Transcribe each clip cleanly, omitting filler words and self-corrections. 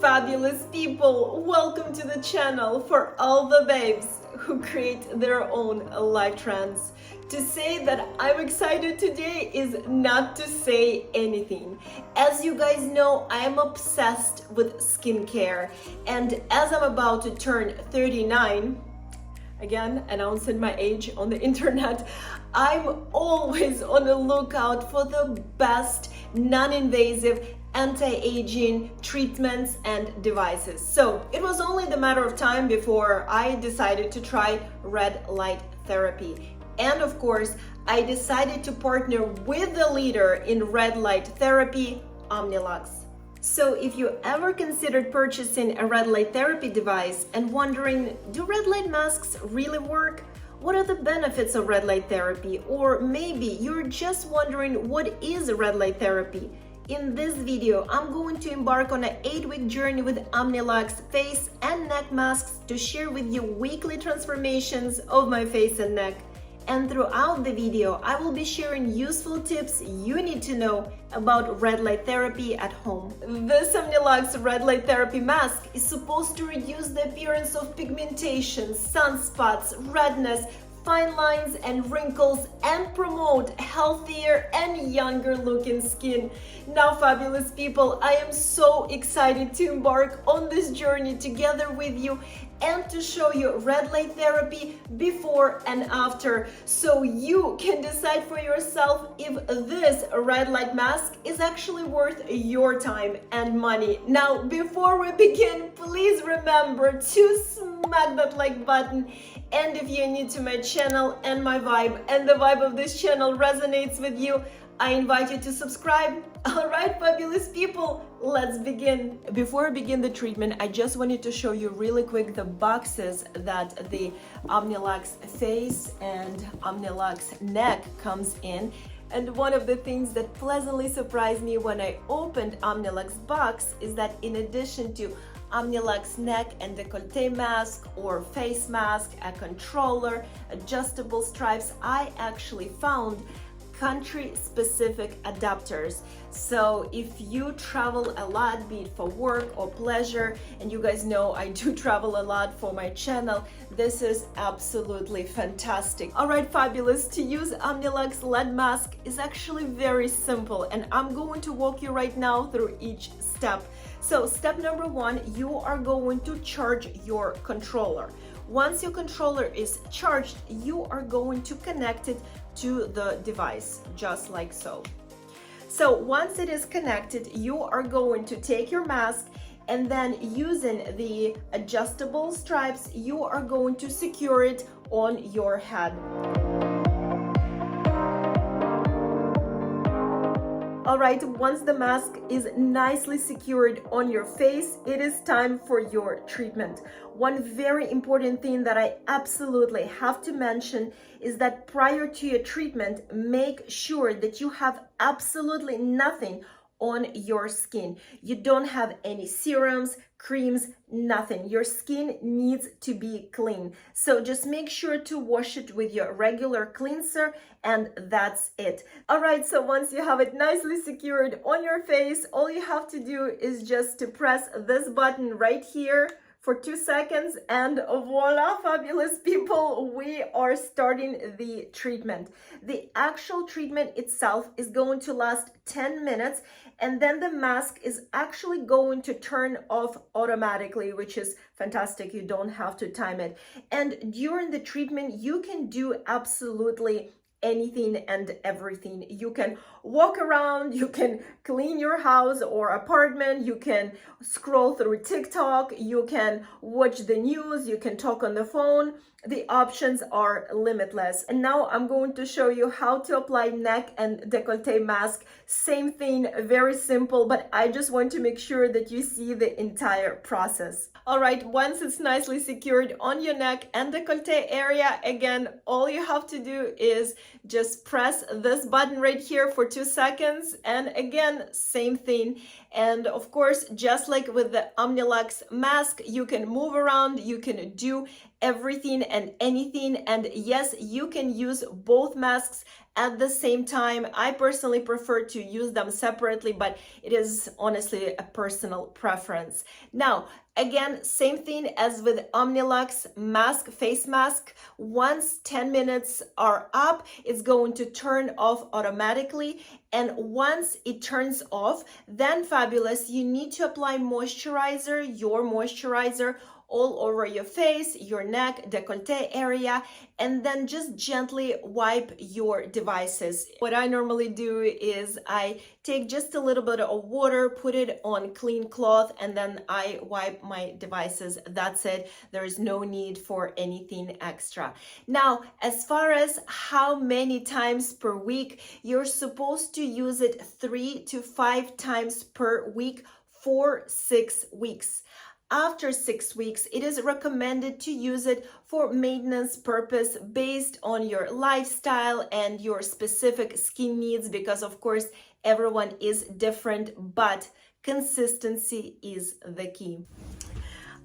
fabulous people, welcome to the channel for all the babes who create their own life trends. To say that I'm excited today is not to say anything. As you guys know, I am obsessed with skincare, and as I'm about to turn 39, again announcing my age on the internet, I'm always on the lookout for the best non-invasive anti-aging treatments and devices. So it was only the matter of time before I decided to try red light therapy. And of course, I decided to partner with the leader in red light therapy, Omnilux. So if you ever considered purchasing a red light therapy device and wondering, do red light masks really work? What are the benefits of red light therapy? Or maybe you're just wondering, what is red light therapy? In this video, I'm going to embark on an 8-week journey with Omnilux face and neck masks to share with you weekly transformations of my face and neck. And throughout the video, I will be sharing useful tips you need to know about red light therapy at home. This Omnilux red light therapy mask is supposed to reduce the appearance of pigmentation, sunspots, redness, fine lines and wrinkles, and promote healthier and younger looking skin. Now, fabulous people, I am so excited to embark on this journey together with you and to show you red light therapy before and after, so you can decide for yourself if this red light mask is actually worth your time and money. Now, before we begin, please remember to smack that like button. And if you're new to my channel and my vibe, and the vibe of this channel resonates with you, I invite you to subscribe. All right, fabulous people, let's begin. Before I begin the treatment, I just wanted to show you really quick the boxes that the Omnilux face and Omnilux neck comes in. And one of the things that pleasantly surprised me when I opened Omnilux box is that in addition to Omnilux neck and décolleté mask or face mask, a controller, adjustable stripes, I actually found country-specific adapters. So if you travel a lot, be it for work or pleasure, and you guys know I do travel a lot for my channel, this is absolutely fantastic. All right, fabulous. To use Omnilux LED mask is actually very simple, and I'm going to walk you right now through each step. So step number one, you are going to charge your controller. Once your controller is charged, you are going to connect it to the device, just like so. So once it is connected, you are going to take your mask, and then using the adjustable stripes, you are going to secure it on your head. All right, once the mask is nicely secured on your face, it is time for your treatment. One very important thing that I absolutely have to mention is that prior to your treatment, make sure that you have absolutely nothing on your skin. You don't have any serums, creams, nothing. Your skin needs to be clean. So just make sure to wash it with your regular cleanser, and that's it. All right, so once you have it nicely secured on your face, all you have to do is just to press this button right here for 2 seconds, and voila, fabulous people, we are starting the treatment. The actual treatment itself is going to last 10 minutes, and then the mask is actually going to turn off automatically, which is fantastic. You don't have to time it. And during the treatment, you can do absolutely anything and everything. You can walk around, you can clean your house or apartment, you can scroll through TikTok, you can watch the news, you can talk on the phone. The options are limitless. And now I'm going to show you how to apply neck and décolleté mask. Same thing, very simple, but I just want to make sure that you see the entire process. All right, once it's nicely secured on your neck and décolleté area, again, all you have to do is just press this button right here for 2 seconds. And again, same thing. And of course, just like with the Omnilux mask, you can move around, you can do everything and anything. And yes, you can use both masks at the same time. I personally prefer to use them separately, but it is honestly a personal preference. Now, again, same thing as with Omnilux mask, face mask. Once 10 minutes are up, it's going to turn off automatically. And once it turns off, then fabulous, you need to apply moisturizer, your moisturizer, all over your face, your neck, décolleté area, and then just gently wipe your devices. What I normally do is I take just a little bit of water, put it on clean cloth, and then I wipe my devices. That's it. There is no need for anything extra. Now, as far as how many times per week, you're supposed to use it 3 to 5 times per week for 6 weeks. After 6 weeks, it is recommended to use it for maintenance purpose based on your lifestyle and your specific skin needs, because of course, everyone is different, but consistency is the key.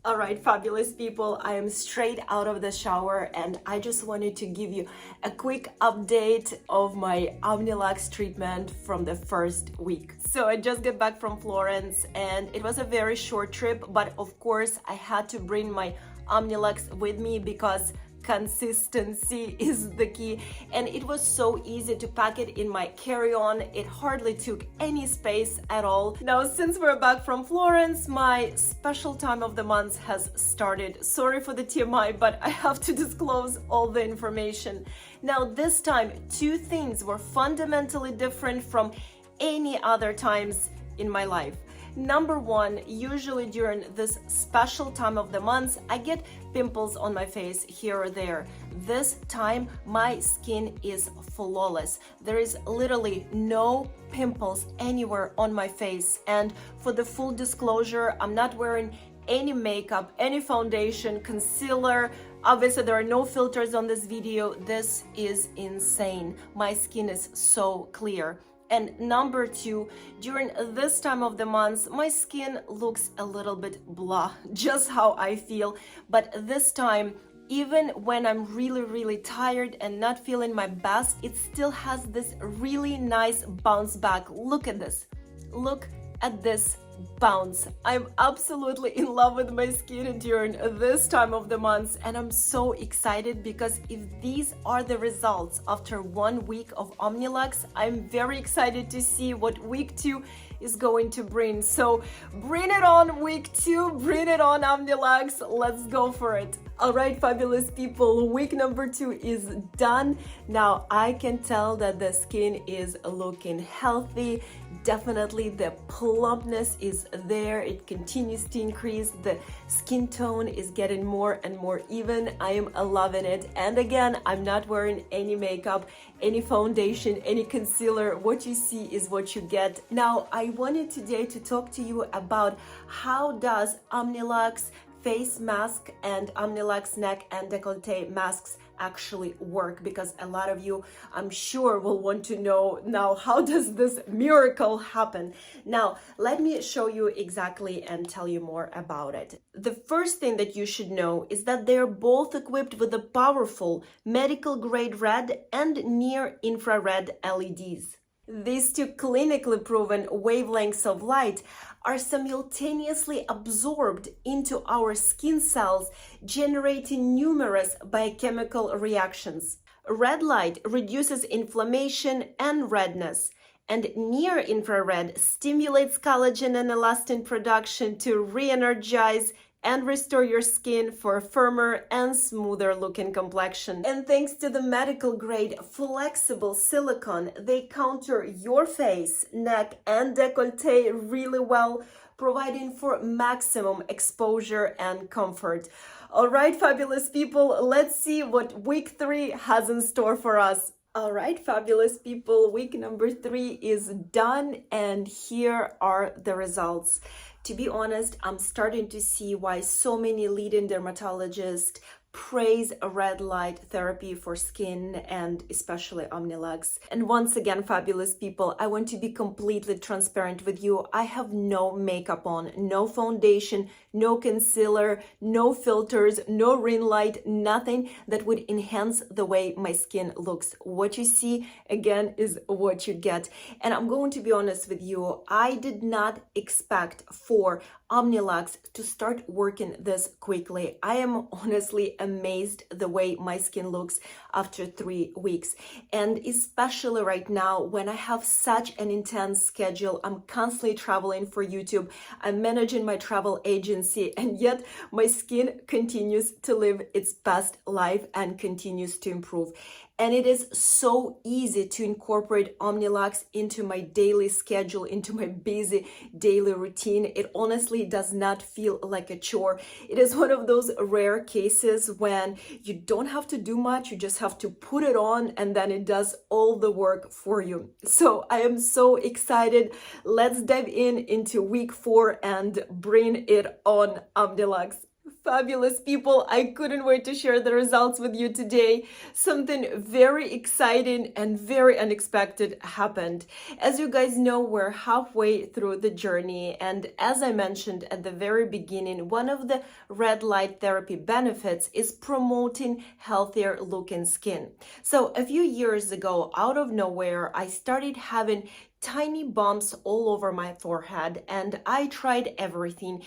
All right, fabulous people, I am straight out of the shower and I just wanted to give you a quick update of my Omnilux treatment from the first week. So I just got back from Florence and it was a very short trip, but of course I had to bring my Omnilux with me because consistency is the key, and it was so easy to pack it in my carry-on. It hardly took any space at all. Now, since we're back from Florence, my special time of the month has started. Sorry for the TMI, but I have to disclose all the information. Now, this time, 2 things were fundamentally different from any other times in my life. Number 1, usually during this special time of the month, I get pimples on my face here or there. This time, my skin is flawless. There is literally no pimples anywhere on my face. And for the full disclosure, I'm not wearing any makeup, any foundation, concealer. Obviously, there are no filters on this video. This is insane. My skin is so clear. And number 2, during this time of the month, my skin looks a little bit blah, just how I feel. But this time, even when I'm really tired and not feeling my best, it still has this really nice bounce back. Look at this. Look at this bounce. I'm absolutely in love with my skin during this time of the month, and I'm so excited because if these are the results after 1 week of Omnilux, I'm very excited to see what week 2 is going to bring. So bring it on week 2, bring it on Omnilux, let's go for it. All right, fabulous people, week number 2 is done. Now I can tell that the skin is looking healthy. Definitely the plumpness is there. It continues to increase. The skin tone is getting more and more even. I am loving it. And again, I'm not wearing any makeup, any foundation, any concealer. What you see is what you get. Now, I wanted today to talk to you about how does Omnilux face mask and Omnilux neck and décolleté masks actually work, because a lot of you, I'm sure, will want to know now, how does this miracle happen? Now, let me show you exactly and tell you more about it. The first thing that you should know is that they're both equipped with the powerful medical grade red and near infrared LEDs. These 2 clinically proven wavelengths of light are simultaneously absorbed into our skin cells, generating numerous biochemical reactions. Red light reduces inflammation and redness, and near-infrared stimulates collagen and elastin production to re-energize and restore your skin for a firmer and smoother looking complexion. And thanks to the medical grade flexible silicone, they counter your face, neck and décolleté really well, providing for maximum exposure and comfort. All right, fabulous people, let's see what week 3 has in store for us. All right, fabulous people, week number 3 is done and here are the results. To be honest, I'm starting to see why so many leading dermatologists praise red light therapy for skin and especially Omnilux. And once again, fabulous people, I want to be completely transparent with you. I have no makeup on, no foundation, no concealer, no filters, no ring light, nothing that would enhance the way my skin looks. What you see, again, is what you get. And I'm going to be honest with you, I did not expect for Omnilux to start working this quickly. I am honestly amazed the way my skin looks after 3 weeks. And especially right now when I have such an intense schedule, I'm constantly traveling for YouTube, I'm managing my travel agency, and yet my skin continues to live its best life and continues to improve. And it is so easy to incorporate Omnilux into my daily schedule, into my busy daily routine. It honestly does not feel like a chore. It is one of those rare cases when you don't have to do much, you just have to put it on and then it does all the work for you. So I am so excited. Let's dive into week 4 and bring it on, Omnilux. Fabulous people, I couldn't wait to share the results with you today. Something very exciting and very unexpected happened. As you guys know, we're halfway through the journey, and as I mentioned at the very beginning, one of the red light therapy benefits is promoting healthier looking skin. So a few years ago, out of nowhere, I started having tiny bumps all over my forehead, and I tried everything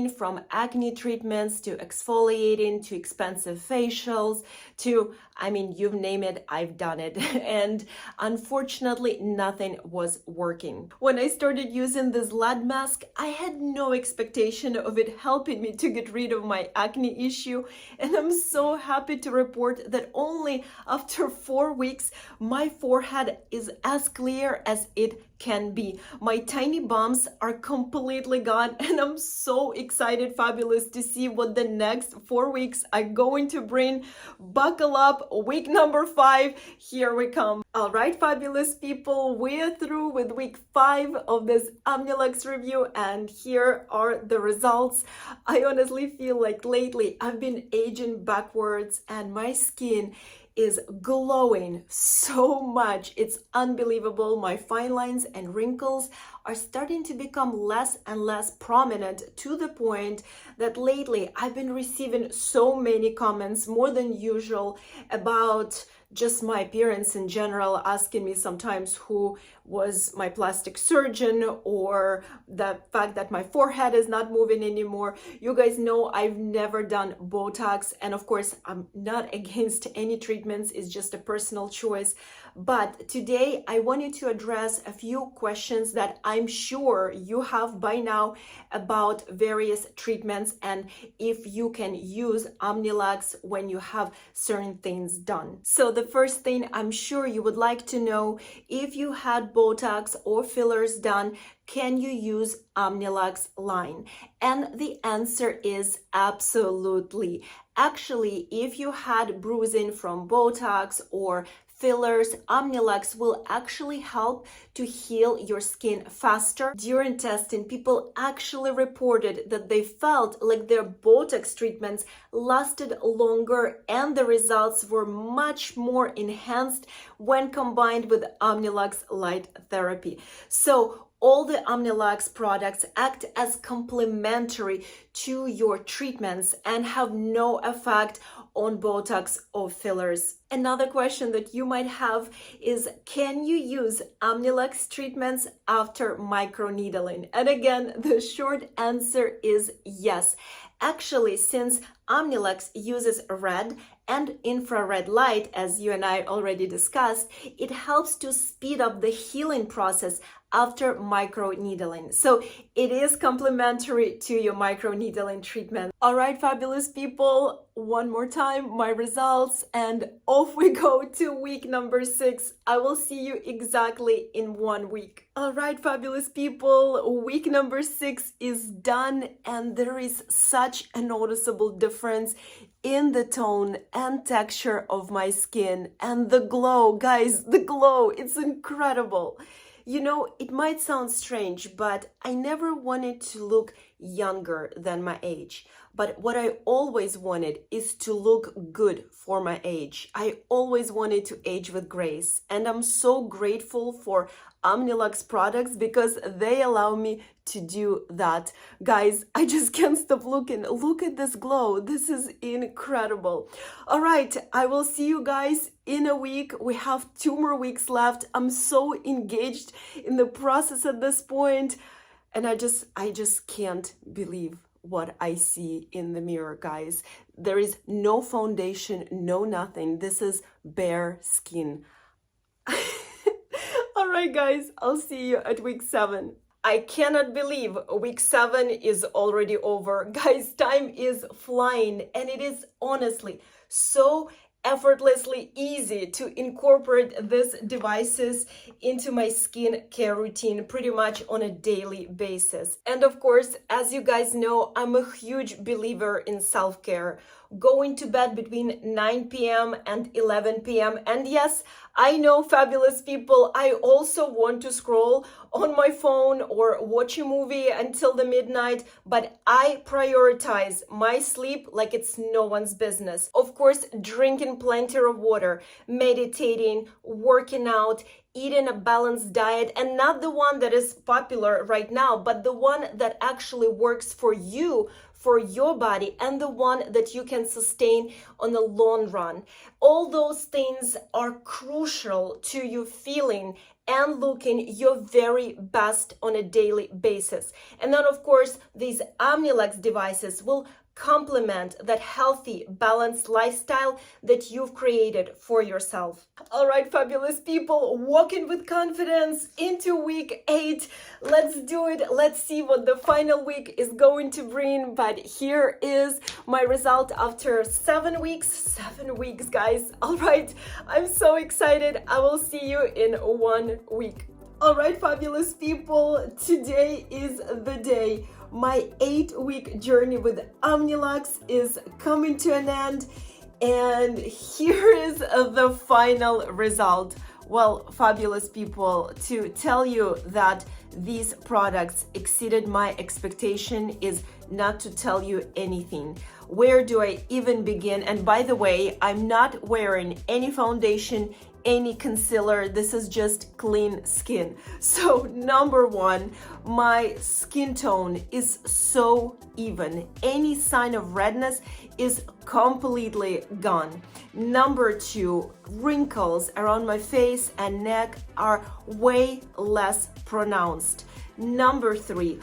from acne treatments to exfoliating to expensive facials to, I mean, you name it, I've done it. And unfortunately, nothing was working. When I started using this lad mask, I had no expectation of it helping me to get rid of my acne issue. And I'm so happy to report that only after 4 weeks, my forehead is as clear as it can be. My tiny bumps are completely gone, and I'm so excited, fabulous, to see what the next 4 weeks are going to bring. Buckle up, week number 5, here we come. All right, fabulous people, we're through with week 5 of this Omnilux review, and here are the results. I honestly feel like lately I've been aging backwards, and my skin is glowing so much. It's unbelievable. My fine lines and wrinkles are starting to become less and less prominent, to the point that lately I've been receiving so many comments, more than usual, about just my appearance in general, asking me sometimes who was my plastic surgeon, or the fact that my forehead is not moving anymore. You guys know I've never done Botox, and of course I'm not against any treatments, it's just a personal choice. But today I wanted to address a few questions that I'm sure you have by now about various treatments and if you can use Omnilux when you have certain things done. So the first thing I'm sure you would like to know, if you had Botox or fillers done, can you use Omnilux line? And the answer is absolutely. Actually, if you had bruising from Botox or fillers, Omnilux will actually help to heal your skin faster. During testing, people actually reported that they felt like their Botox treatments lasted longer and the results were much more enhanced when combined with Omnilux light therapy. So all the Omnilux products act as complementary to your treatments and have no effect on Botox or fillers. Another question that you might have is, can you use Omnilux treatments after microneedling? And again, the short answer is yes. Actually, since Omnilux uses red and infrared light, as you and I already discussed, it helps to speed up the healing process after microneedling. So it is complementary to your microneedling treatment. All right, fabulous people, one more time, my results, and off we go to week number 6. I will see you exactly in 1 week. All right, fabulous people, week number 6 is done, and there is such a noticeable difference in the tone and texture of my skin, and the glow, guys, the glow, it's incredible. You know, it might sound strange, but I never wanted to look younger than my age. But what I always wanted is to look good for my age. I always wanted to age with grace. And I'm so grateful for Omnilux products because they allow me to do that. Guys, I just can't stop looking. Look at this glow. This is incredible. All right, I will see you guys in a week. We have 2 more weeks left. I'm so engaged in the process at this point, and I just can't believe what I see in the mirror, guys. There is no foundation, no nothing. This is bare skin. All right, guys, I'll see you at week 7. I cannot believe week 7 is already over. Guys, time is flying, and it is honestly so effortlessly easy to incorporate these devices into my skincare routine pretty much on a daily basis. And of course, as you guys know, I'm a huge believer in self-care. Going to bed between 9 p.m. and 11 p.m. And yes, I know, fabulous people, I also want to scroll on my phone or watch a movie until the midnight, but I prioritize my sleep like it's no one's business. Of course, drinking plenty of water, meditating, working out, eating a balanced diet, and not the one that is popular right now, but the one that actually works for you, for your body, and the one that you can sustain on the long run. All those things are crucial to you feeling and looking your very best on a daily basis. And then, of course, these Omnilux devices will complement that healthy, balanced lifestyle that you've created for yourself. All right, fabulous people, walking with confidence into week 8. Let's do it. Let's see what the final week is going to bring. But here is my result after 7 weeks. 7 weeks, guys. All right, I'm so excited. I will see you in 1 week. All right, fabulous people, today is the day. My 8-week journey with Omnilux is coming to an end, and here is the final result. Well, fabulous people, to tell you that these products exceeded my expectation is not to tell you anything. Where do I even begin? And by the way, I'm not wearing any foundation, any concealer. This is just clean skin. So number 1, my skin tone is so even. Any sign of redness is completely gone. Number 2, wrinkles around my face and neck are way less pronounced. Number 3,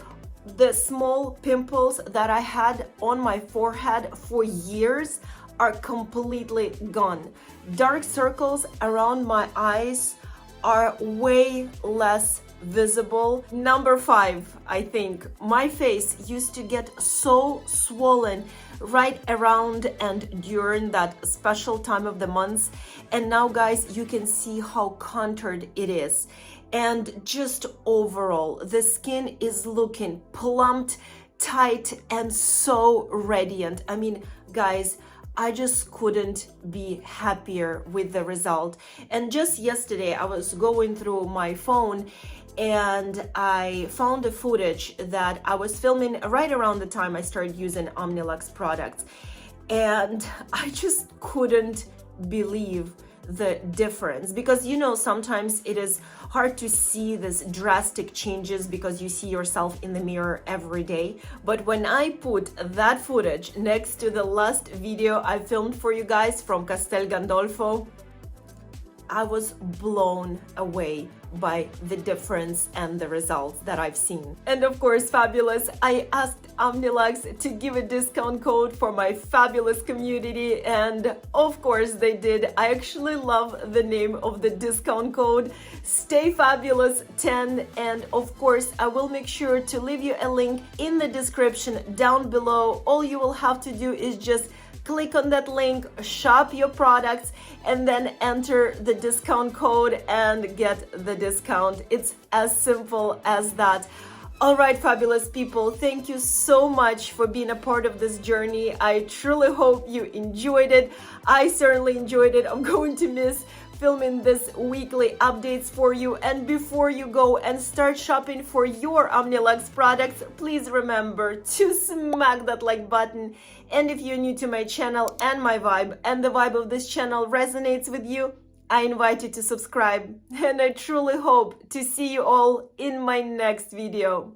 the small pimples that I had on my forehead for years are completely gone. Dark circles around my eyes are way less visible. Number 5, I think, my face used to get so swollen right around and during that special time of the month, and now, guys, you can see how contoured it is. And just overall, the skin is looking plumped, tight, and so radiant. I mean, guys, I just couldn't be happier with the result. And just yesterday, I was going through my phone and I found a footage that I was filming right around the time I started using Omnilux products. And I just couldn't believe the difference, because you know, sometimes it is hard to see these drastic changes because you see yourself in the mirror every day. But when I put that footage next to the last video I filmed for you guys from Castel Gandolfo, I was blown away by the difference and the results that I've seen. And of course, fabulous, I asked Omnilux to give a discount code for my fabulous community, and of course they did. I actually love the name of the discount code, Stay Fabulous 10, and of course I will make sure to leave you a link in the description down below. All you will have to do is just click on that link, shop your products, and then enter the discount code and get the discount. It's as simple as that. All right, fabulous people, thank you so much for being a part of this journey. I truly hope you enjoyed it. I certainly enjoyed it. I'm going to miss filming this weekly updates for you. And before you go and start shopping for your Omnilux products, please remember to smack that like button. And if you're new to my channel and my vibe, and the vibe of this channel resonates with you, I invite you to subscribe, and I truly hope to see you all in my next video.